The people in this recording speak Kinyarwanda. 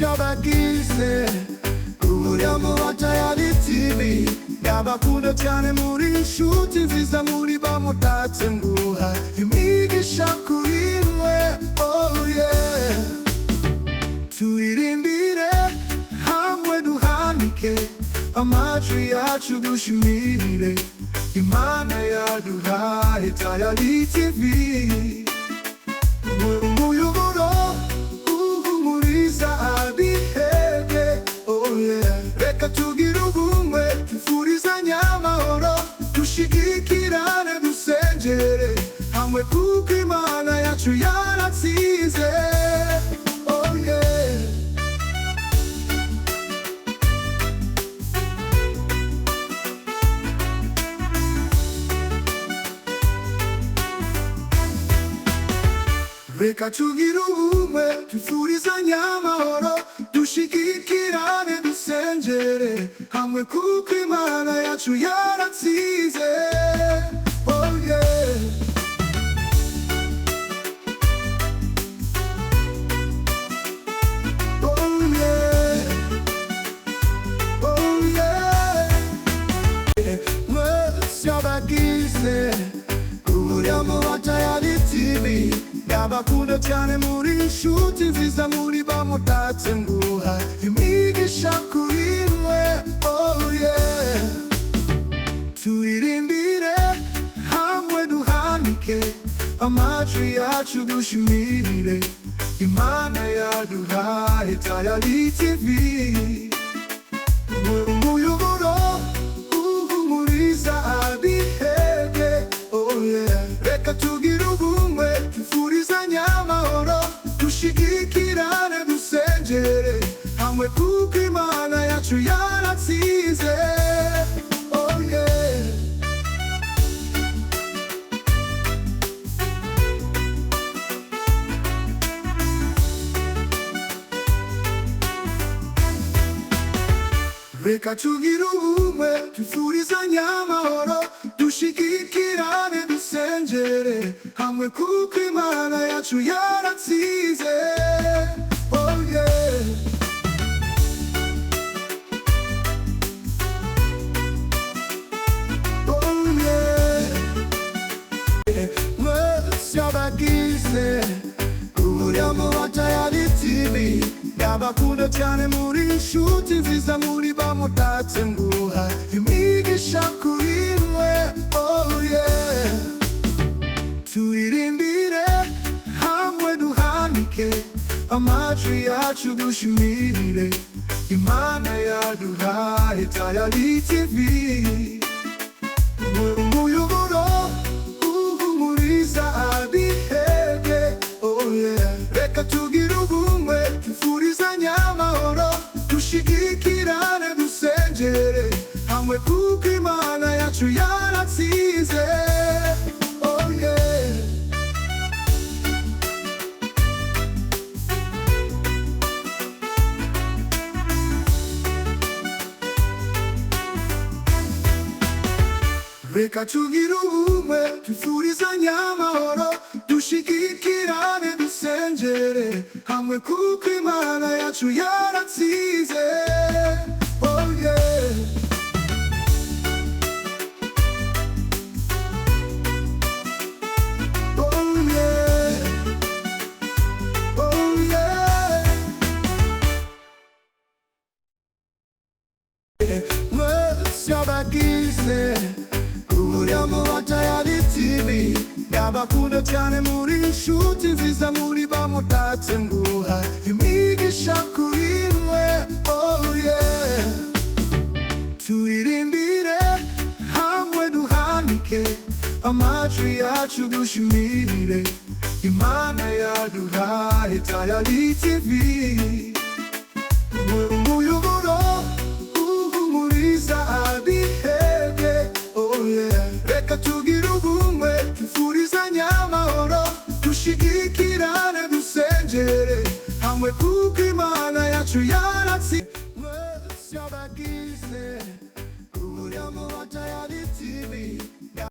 bagize Uriamo batayari TV Y'abakunda cyane muri inshuti nziza muri bamutatse nguha imigisha kuri mwe, oh yeah. Turirimbire hamwe duhanike amajwi yacu dushimire Imana yaduhaye Tayari TV. Umuyoboro uhumuriza abihebye, oh yeah. Reka tugire ubumwe tufurizanye amahoro, dushigikirane dusengere hamwe kuko Imana yacu yaratsinze, oh yeah. Reka tugire ubumwe tufurizanye amahoro, dushigikirane dusengere hamwe kuko Imana yacu yaratsinze, oh yeah. Oh yeah. Oh yeah. Mwese abagize Uriamo batayari TV Y'abakunda cyane muri inshuti nziza muri bamutatse nguha imigisha kuri mwe, oh yeah. Turirimbire hamwe duhanike amajwi yacu dushimire Imana yaduhaye Tayari TV. Umuyoboro uhumuriza abihebye, oh yeah. Reka tugire ubumwe tufurizanye amahoro, dushigikirane dusengere hamwe kuko Imana yacu yaratsinze, oh yeah. Reka tugire ubumwe tufurizanye amahoro, dushigikirane dusengere hamwe kuko Imana yacu yaratsinze, oh yeah. Oh yeah. Mwese abagize Uriamo batayari TV Y'abakunda cyane muri inshuti nziza muri bamutatse nguha imigisha kuri mwe, oh yeah. Turirimbire hamwe duhanike amajwi yacu dushimire Imana yaduhaye Tayari TV. Umuyoboro uhumuriza abihebye, oh yeah. Reka tugire ubumwe tufurizanye amahoro, dushigikirane dusengere hamwe kuko Imana yacu yaratsinze, oh yeah. Reka tugire ubumwe tufurizanye amahoro, dushigikirane dusengere hamwe kuko Imana yacu yaratsinze, oh yeah. Oh yeah. Oh yeah. Mwese abagize Uriamo batayari TV Y'abakunda cyane muri inshuti nziza muri bamutatse nguha imigisha kuri mwe, oh yeah. Turirimbire hamwe duhanike amajwi yacu dushimire Imana yaduhaye Tayari TV.